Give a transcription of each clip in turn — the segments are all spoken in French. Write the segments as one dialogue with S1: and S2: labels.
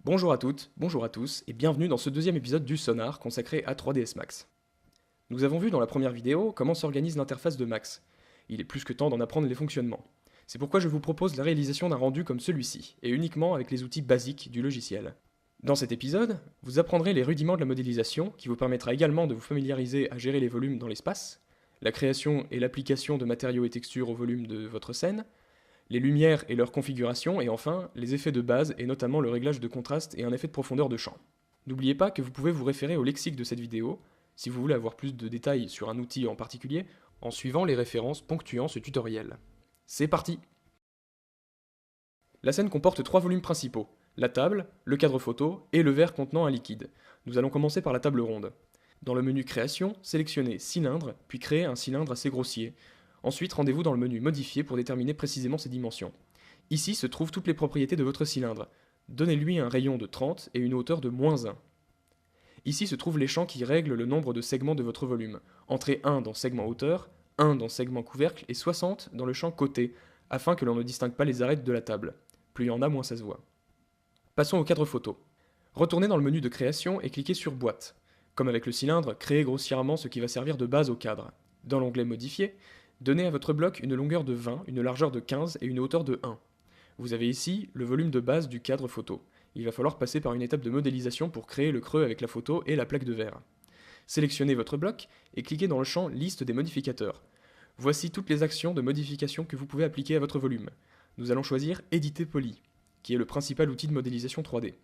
S1: Bonjour à toutes, bonjour à tous, et bienvenue dans ce deuxième épisode du Sonar consacré à 3ds Max. Nous avons vu dans la première vidéo comment s'organise l'interface de Max. Il est plus que temps d'en apprendre les fonctionnements. C'est pourquoi je vous propose la réalisation d'un rendu comme celui-ci, et uniquement avec les outils basiques du logiciel. Dans cet épisode, vous apprendrez les rudiments de la modélisation, qui vous permettra également de vous familiariser à gérer les volumes dans l'espace, la création et l'application de matériaux et textures au volume de votre scène, les lumières et leur configuration, et enfin, les effets de base, et notamment le réglage de contraste et un effet de profondeur de champ. N'oubliez pas que vous pouvez vous référer au lexique de cette vidéo, si vous voulez avoir plus de détails sur un outil en particulier, en suivant les références ponctuant ce tutoriel. C'est parti! La scène comporte 3 volumes principaux, la table, le cadre photo et le verre contenant un liquide. Nous allons commencer par la table ronde. Dans le menu Création, sélectionnez Cylindre, puis créez un cylindre assez grossier. Ensuite, rendez-vous dans le menu Modifier pour déterminer précisément ses dimensions. Ici se trouvent toutes les propriétés de votre cylindre. Donnez-lui un rayon de 30 et une hauteur de -1. Ici se trouvent les champs qui règlent le nombre de segments de votre volume. Entrez 1 dans segment hauteur, 1 dans segment couvercle et 60 dans le champ côté, afin que l'on ne distingue pas les arêtes de la table. Plus il y en a, moins ça se voit. Passons au cadre photo. Retournez dans le menu de création et cliquez sur Boîte. Comme avec le cylindre, créez grossièrement ce qui va servir de base au cadre. Dans l'onglet Modifier, donnez à votre bloc une longueur de 20, une largeur de 15 et une hauteur de 1. Vous avez ici le volume de base du cadre photo. Il va falloir passer par une étape de modélisation pour créer le creux avec la photo et la plaque de verre. Sélectionnez votre bloc et cliquez dans le champ Liste des modificateurs. Voici toutes les actions de modification que vous pouvez appliquer à votre volume. Nous allons choisir Éditer Poly, qui est le principal outil de modélisation 3D.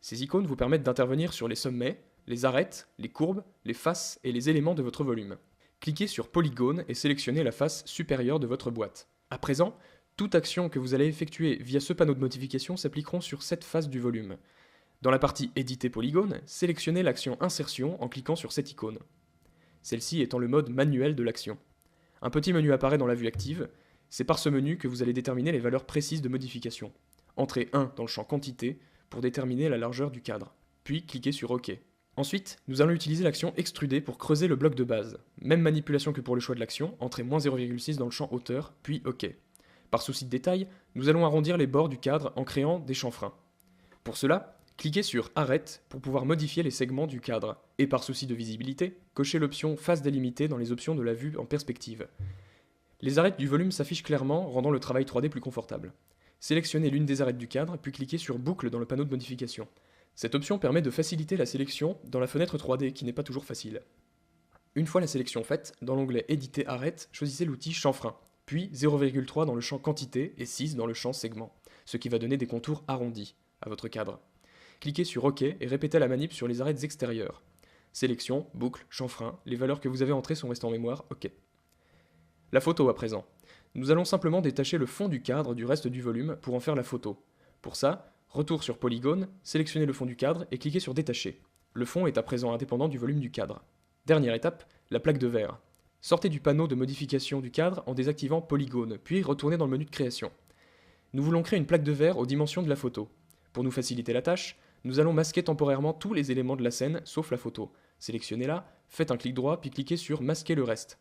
S1: Ces icônes vous permettent d'intervenir sur les sommets, les arêtes, les courbes, les faces et les éléments de votre volume. Cliquez sur Polygone et sélectionnez la face supérieure de votre boîte. À présent, toute action que vous allez effectuer via ce panneau de notification s'appliqueront sur cette face du volume. Dans la partie Éditer polygone, sélectionnez l'action Insertion en cliquant sur cette icône. Celle-ci étant le mode manuel de l'action. Un petit menu apparaît dans la vue active. C'est par ce menu que vous allez déterminer les valeurs précises de modification. Entrez 1 dans le champ Quantité pour déterminer la largeur du cadre. Puis cliquez sur OK. Ensuite, nous allons utiliser l'action Extruder pour creuser le bloc de base. Même manipulation que pour le choix de l'action, entrez -0,6 dans le champ Hauteur, puis OK. Par souci de détail, nous allons arrondir les bords du cadre en créant des chanfreins. Pour cela, cliquez sur Arrête pour pouvoir modifier les segments du cadre, et par souci de visibilité, cochez l'option Face délimitée dans les options de la vue en perspective. Les arêtes du volume s'affichent clairement, rendant le travail 3D plus confortable. Sélectionnez l'une des arêtes du cadre, puis cliquez sur Boucle dans le panneau de modification. Cette option permet de faciliter la sélection dans la fenêtre 3D qui n'est pas toujours facile. Une fois la sélection faite, dans l'onglet Éditer arête, choisissez l'outil Chanfrein, puis 0,3 dans le champ Quantité et 6 dans le champ Segment, ce qui va donner des contours arrondis à votre cadre. Cliquez sur OK et répétez la manip sur les arêtes extérieures. Sélection, boucle, chanfrein, les valeurs que vous avez entrées sont restées en mémoire, OK. La photo à présent. Nous allons simplement détacher le fond du cadre du reste du volume pour en faire la photo. Pour ça, retour sur Polygone, sélectionnez le fond du cadre et cliquez sur Détacher. Le fond est à présent indépendant du volume du cadre. Dernière étape, la plaque de verre. Sortez du panneau de modification du cadre en désactivant Polygone, puis retournez dans le menu de création. Nous voulons créer une plaque de verre aux dimensions de la photo. Pour nous faciliter la tâche, nous allons masquer temporairement tous les éléments de la scène sauf la photo. Sélectionnez-la, faites un clic droit puis cliquez sur Masquer le reste.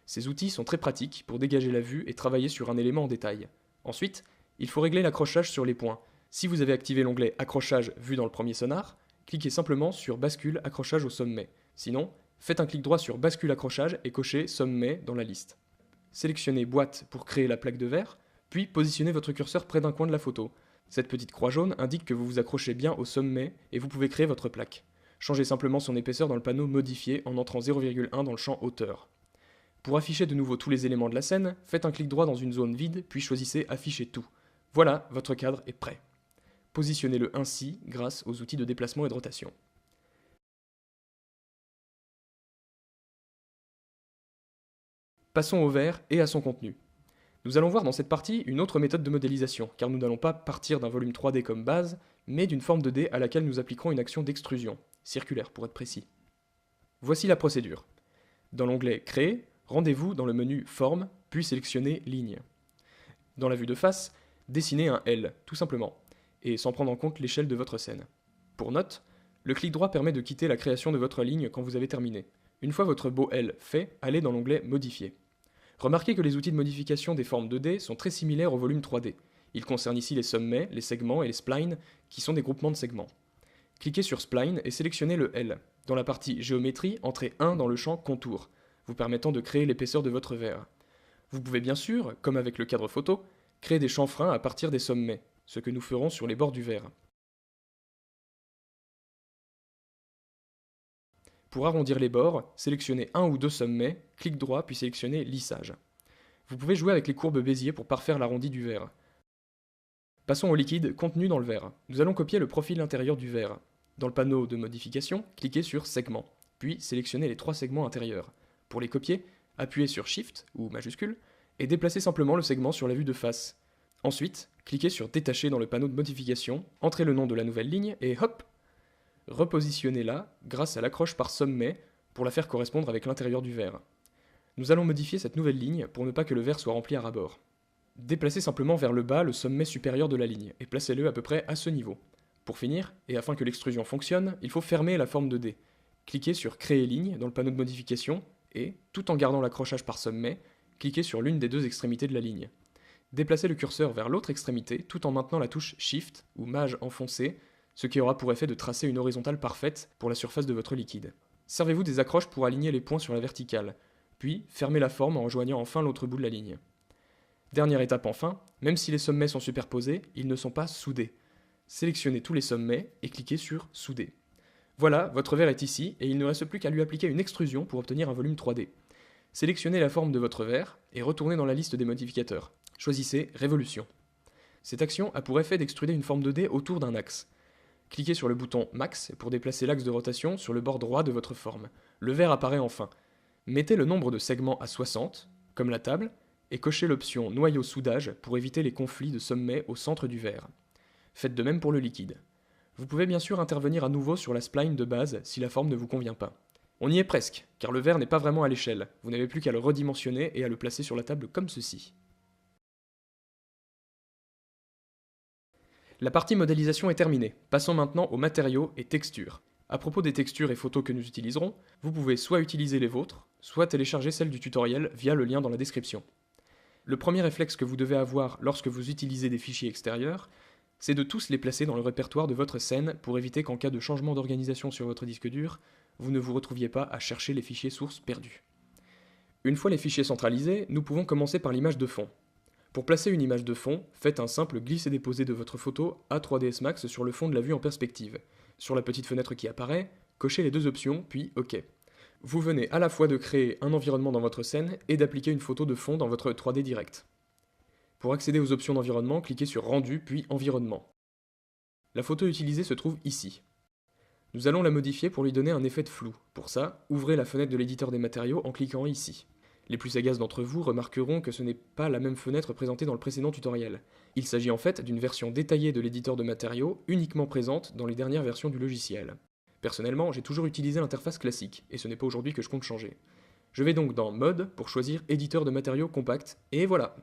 S1: Ces outils sont très pratiques pour dégager la vue et travailler sur un élément en détail. Ensuite, il faut régler l'accrochage sur les points. Si vous avez activé l'onglet Accrochage vu dans le premier sonar, cliquez simplement sur Bascule accrochage au sommet. Sinon, faites un clic droit sur Bascule accrochage et cochez Sommet dans la liste. Sélectionnez Boîte pour créer la plaque de verre, puis positionnez votre curseur près d'un coin de la photo. Cette petite croix jaune indique que vous vous accrochez bien au sommet et vous pouvez créer votre plaque. Changez simplement son épaisseur dans le panneau Modifier en entrant 0,1 dans le champ Hauteur. Pour afficher de nouveau tous les éléments de la scène, faites un clic droit dans une zone vide, puis choisissez Afficher tout. Voilà, votre cadre est prêt. Positionnez-le ainsi grâce aux outils de déplacement et de rotation. Passons au verre et à son contenu. Nous allons voir dans cette partie une autre méthode de modélisation, car nous n'allons pas partir d'un volume 3D comme base, mais d'une forme 2D à laquelle nous appliquerons une action d'extrusion, circulaire pour être précis. Voici la procédure. Dans l'onglet Créer, rendez-vous dans le menu Forme, puis sélectionnez Ligne. Dans la vue de face, dessinez un L, tout simplement, et sans prendre en compte l'échelle de votre scène. Pour note, le clic droit permet de quitter la création de votre ligne quand vous avez terminé. Une fois votre beau L fait, allez dans l'onglet Modifier. Remarquez que les outils de modification des formes 2D sont très similaires au volume 3D. Il concerne ici les sommets, les segments et les splines, qui sont des groupements de segments. Cliquez sur Spline et sélectionnez le L. Dans la partie Géométrie, entrez 1 dans le champ Contour, vous permettant de créer l'épaisseur de votre verre. Vous pouvez bien sûr, comme avec le cadre photo, créer des chanfreins à partir des sommets, ce que nous ferons sur les bords du verre. Pour arrondir les bords, sélectionnez un ou deux sommets, clic droit puis sélectionnez Lissage. Vous pouvez jouer avec les courbes Bézier pour parfaire l'arrondi du verre. Passons au liquide contenu dans le verre. Nous allons copier le profil intérieur du verre. Dans le panneau de modification, cliquez sur Segment, puis sélectionnez les 3 segments intérieurs. Pour les copier, appuyez sur Shift ou majuscule et déplacez simplement le segment sur la vue de face. Ensuite, cliquez sur Détacher dans le panneau de modification, entrez le nom de la nouvelle ligne et hop! Repositionnez-la grâce à l'accroche par sommet pour la faire correspondre avec l'intérieur du verre. Nous allons modifier cette nouvelle ligne pour ne pas que le verre soit rempli à ras-bord. Déplacez simplement vers le bas le sommet supérieur de la ligne et placez-le à peu près à ce niveau. Pour finir, et afin que l'extrusion fonctionne, il faut fermer la forme de dé. Cliquez sur Créer ligne dans le panneau de modification et, tout en gardant l'accrochage par sommet, cliquez sur l'une des 2 extrémités de la ligne. Déplacez le curseur vers l'autre extrémité tout en maintenant la touche Shift ou Maj enfoncée, ce qui aura pour effet de tracer une horizontale parfaite pour la surface de votre liquide. Servez-vous des accroches pour aligner les points sur la verticale, puis fermez la forme en rejoignant enfin l'autre bout de la ligne. Dernière étape enfin, même si les sommets sont superposés, ils ne sont pas soudés. Sélectionnez tous les sommets et cliquez sur Souder. Voilà, votre verre est ici et il ne reste plus qu'à lui appliquer une extrusion pour obtenir un volume 3D. Sélectionnez la forme de votre verre et retournez dans la liste des modificateurs. Choisissez Révolution. Cette action a pour effet d'extruder une forme 2D autour d'un axe. Cliquez sur le bouton Max pour déplacer l'axe de rotation sur le bord droit de votre forme. Le verre apparaît enfin. Mettez le nombre de segments à 60, comme la table, et cochez l'option Noyau soudage pour éviter les conflits de sommets au centre du verre. Faites de même pour le liquide. Vous pouvez bien sûr intervenir à nouveau sur la spline de base si la forme ne vous convient pas. On y est presque, car le verre n'est pas vraiment à l'échelle. Vous n'avez plus qu'à le redimensionner et à le placer sur la table comme ceci. La partie modélisation est terminée. Passons maintenant aux matériaux et textures. À propos des textures et photos que nous utiliserons, vous pouvez soit utiliser les vôtres, soit télécharger celles du tutoriel via le lien dans la description. Le premier réflexe que vous devez avoir lorsque vous utilisez des fichiers extérieurs, c'est de tous les placer dans le répertoire de votre scène pour éviter qu'en cas de changement d'organisation sur votre disque dur, vous ne vous retrouviez pas à chercher les fichiers sources perdus. Une fois les fichiers centralisés, nous pouvons commencer par l'image de fond. Pour placer une image de fond, faites un simple glisser-déposer de votre photo à 3ds Max sur le fond de la vue en perspective. Sur la petite fenêtre qui apparaît, cochez les 2 options, puis OK. Vous venez à la fois de créer un environnement dans votre scène et d'appliquer une photo de fond dans votre 3D direct. Pour accéder aux options d'environnement, cliquez sur Rendu puis Environnement. La photo utilisée se trouve ici. Nous allons la modifier pour lui donner un effet de flou. Pour ça, ouvrez la fenêtre de l'éditeur des matériaux en cliquant ici. Les plus sagaces d'entre vous remarqueront que ce n'est pas la même fenêtre présentée dans le précédent tutoriel. Il s'agit en fait d'une version détaillée de l'éditeur de matériaux uniquement présente dans les dernières versions du logiciel. Personnellement, j'ai toujours utilisé l'interface classique, et ce n'est pas aujourd'hui que je compte changer. Je vais donc dans Mode pour choisir Éditeur de matériaux compact, et voilà.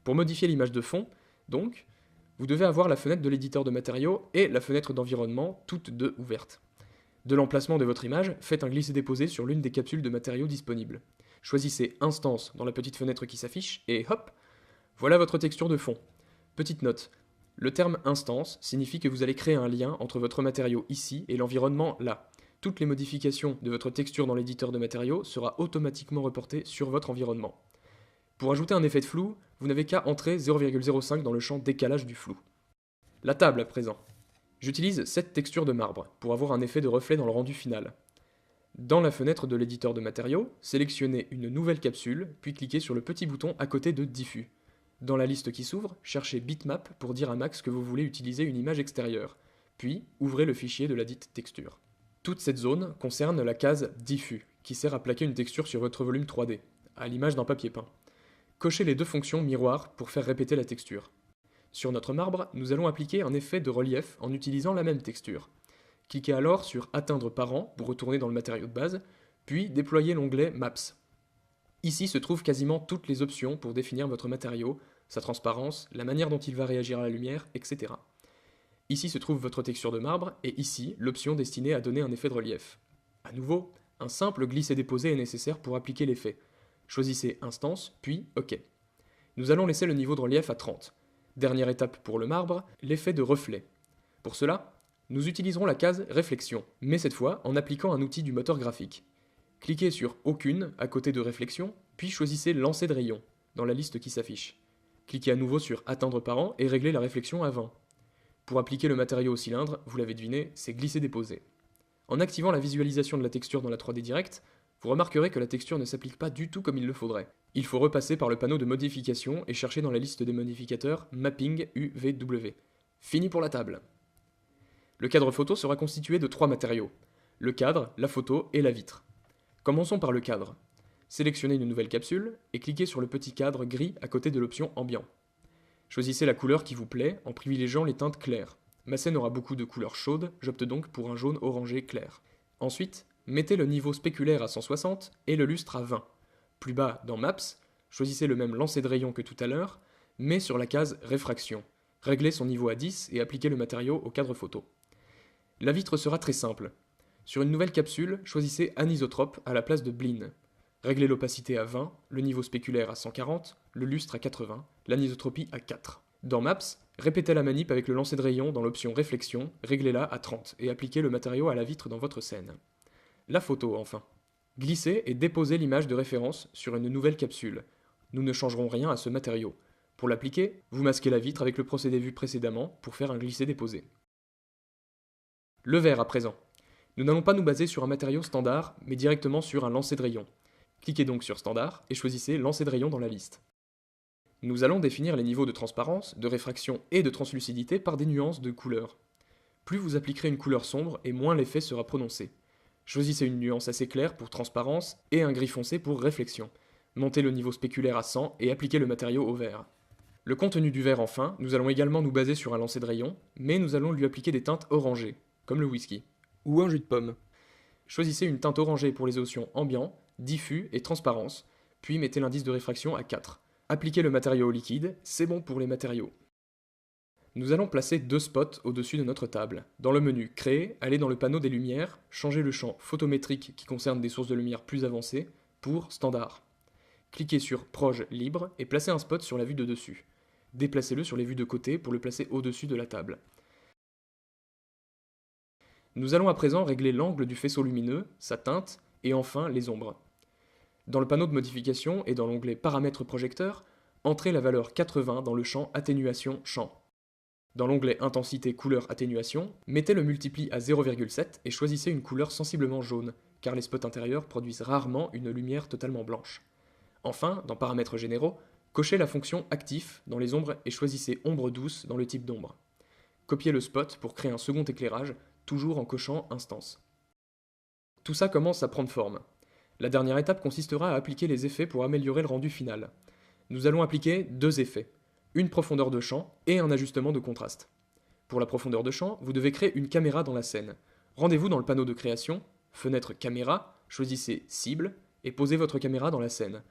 S1: Pour modifier l'image de fond, donc, vous devez avoir la fenêtre de l'éditeur de matériaux et la fenêtre d'environnement, toutes deux ouvertes. De l'emplacement de votre image, faites un glisser-déposer sur l'une des capsules de matériaux disponibles. Choisissez Instance dans la petite fenêtre qui s'affiche, et hop, voilà votre texture de fond. Petite note, le terme instance signifie que vous allez créer un lien entre votre matériau ici et l'environnement là. Toutes les modifications de votre texture dans l'éditeur de matériaux sera automatiquement reportée sur votre environnement. Pour ajouter un effet de flou, vous n'avez qu'à entrer 0,05 dans le champ décalage du flou. La table à présent. J'utilise cette texture de marbre pour avoir un effet de reflet dans le rendu final. Dans la fenêtre de l'éditeur de matériaux, sélectionnez une nouvelle capsule, puis cliquez sur le petit bouton à côté de Diffus. Dans la liste qui s'ouvre, cherchez Bitmap pour dire à Max que vous voulez utiliser une image extérieure, puis ouvrez le fichier de la dite texture. Toute cette zone concerne la case Diffus, qui sert à plaquer une texture sur votre volume 3D, à l'image d'un papier peint. Cochez les 2 fonctions miroir pour faire répéter la texture. Sur notre marbre, nous allons appliquer un effet de relief en utilisant la même texture. Cliquez alors sur Atteindre parent pour retourner dans le matériau de base, puis déployez l'onglet Maps. Ici se trouvent quasiment toutes les options pour définir votre matériau, sa transparence, la manière dont il va réagir à la lumière, etc. Ici se trouve votre texture de marbre, et ici, l'option destinée à donner un effet de relief. A nouveau, un simple glisser-déposer est nécessaire pour appliquer l'effet. Choisissez Instance, puis OK. Nous allons laisser le niveau de relief à 30. Dernière étape pour le marbre, l'effet de reflet. Pour cela, nous utiliserons la case Réflexion, mais cette fois en appliquant un outil du moteur graphique. Cliquez sur Aucune à côté de Réflexion, puis choisissez Lancer de rayon dans la liste qui s'affiche. Cliquez à nouveau sur Atteindre parent et réglez la réflexion à 20. Pour appliquer le matériau au cylindre, vous l'avez deviné, c'est glisser-déposer. En activant la visualisation de la texture dans la 3D Direct, vous remarquerez que la texture ne s'applique pas du tout comme il le faudrait. Il faut repasser par le panneau de modification et chercher dans la liste des modificateurs Mapping UVW. Fini pour la table. Le cadre photo sera constitué de 3 matériaux, le cadre, la photo et la vitre. Commençons par le cadre. Sélectionnez une nouvelle capsule et cliquez sur le petit cadre gris à côté de l'option Ambiant. Choisissez la couleur qui vous plaît en privilégiant les teintes claires. Ma scène aura beaucoup de couleurs chaudes, j'opte donc pour un jaune orangé clair. Ensuite, mettez le niveau spéculaire à 160 et le lustre à 20. Plus bas, dans Maps, choisissez le même lancer de rayon que tout à l'heure, mais sur la case Réfraction. Réglez son niveau à 10 et appliquez le matériau au cadre photo. La vitre sera très simple. Sur une nouvelle capsule, choisissez Anisotrope à la place de Blin. Réglez l'opacité à 20, le niveau spéculaire à 140, le lustre à 80, l'anisotropie à 4. Dans Maps, répétez la manip avec le lancer de rayon dans l'option Réflexion, réglez-la à 30 et appliquez le matériau à la vitre dans votre scène. La photo, enfin. Glissez et déposez l'image de référence sur une nouvelle capsule. Nous ne changerons rien à ce matériau. Pour l'appliquer, vous masquez la vitre avec le procédé vu précédemment pour faire un glisser-déposer. Le verre à présent. Nous n'allons pas nous baser sur un matériau standard, mais directement sur un lancer de rayon. Cliquez donc sur Standard et choisissez Lancer de rayon dans la liste. Nous allons définir les niveaux de transparence, de réfraction et de translucidité par des nuances de couleurs. Plus vous appliquerez une couleur sombre et moins l'effet sera prononcé. Choisissez une nuance assez claire pour transparence et un gris foncé pour réflexion. Montez le niveau spéculaire à 100 et appliquez le matériau au verre. Le contenu du verre enfin, nous allons également nous baser sur un lancer de rayon, mais nous allons lui appliquer des teintes orangées, comme le whisky, ou un jus de pomme. Choisissez une teinte orangée pour les options ambiant, diffus et transparence, puis mettez l'indice de réfraction à 4. Appliquez le matériau au liquide, c'est bon pour les matériaux. Nous allons placer 2 spots au-dessus de notre table. Dans le menu Créer, allez dans le panneau des lumières, changez le champ photométrique qui concerne des sources de lumière plus avancées pour Standard. Cliquez sur Proj libre et placez un spot sur la vue de dessus. Déplacez-le sur les vues de côté pour le placer au-dessus de la table. Nous allons à présent régler l'angle du faisceau lumineux, sa teinte et enfin les ombres. Dans le panneau de modification et dans l'onglet Paramètres projecteur, entrez la valeur 80 dans le champ Atténuation champ. Dans l'onglet Intensité couleur atténuation, mettez le multipli à 0,7 et choisissez une couleur sensiblement jaune, car les spots intérieurs produisent rarement une lumière totalement blanche. Enfin, dans Paramètres généraux, cochez la fonction Actif dans les ombres et choisissez Ombre douce dans le type d'ombre. Copiez le spot pour créer un second éclairage, toujours en cochant Instance. Tout ça commence à prendre forme. La dernière étape consistera à appliquer les effets pour améliorer le rendu final. Nous allons appliquer 2 effets, une profondeur de champ et un ajustement de contraste. Pour la profondeur de champ, vous devez créer une caméra dans la scène. Rendez-vous dans le panneau de création, fenêtre caméra, choisissez cible et posez votre caméra dans la scène.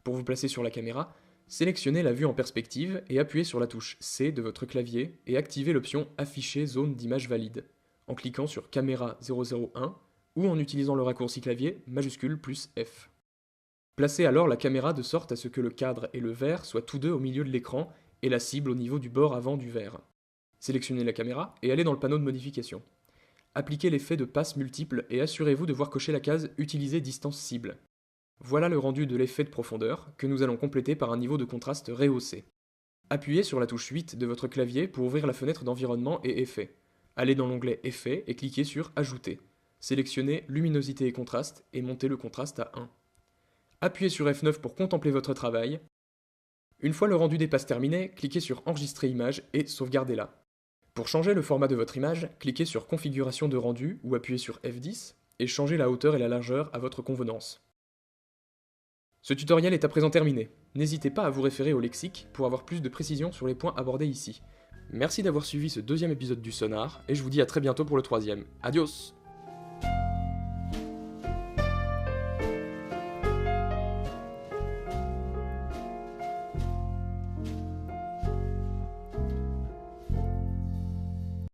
S1: Pour vous placer sur la caméra, sélectionnez la vue en perspective et appuyez sur la touche C de votre clavier et activez l'option Afficher zone d'image valide en cliquant sur Caméra 001 ou en utilisant le raccourci clavier majuscule plus F. Placez alors la caméra de sorte à ce que le cadre et le verre soient tous deux au milieu de l'écran et la cible au niveau du bord avant du verre. Sélectionnez la caméra et allez dans le panneau de modification. Appliquez l'effet de passe multiple et assurez-vous de voir cocher la case Utiliser distance cible. Voilà le rendu de l'effet de profondeur que nous allons compléter par un niveau de contraste rehaussé. Appuyez sur la touche 8 de votre clavier pour ouvrir la fenêtre d'environnement et effets. Allez dans l'onglet Effets et cliquez sur Ajouter. Sélectionnez Luminosité et contraste et montez le contraste à 1. Appuyez sur F9 pour contempler votre travail. Une fois le rendu des passes terminé, cliquez sur Enregistrer image et sauvegardez-la. Pour changer le format de votre image, cliquez sur Configuration de rendu ou appuyez sur F10 et changez la hauteur et la largeur à votre convenance. Ce tutoriel est à présent terminé. N'hésitez pas à vous référer au lexique pour avoir plus de précision sur les points abordés ici. Merci d'avoir suivi ce 2e épisode du Sonar et je vous dis à très bientôt pour le 3e. Adios!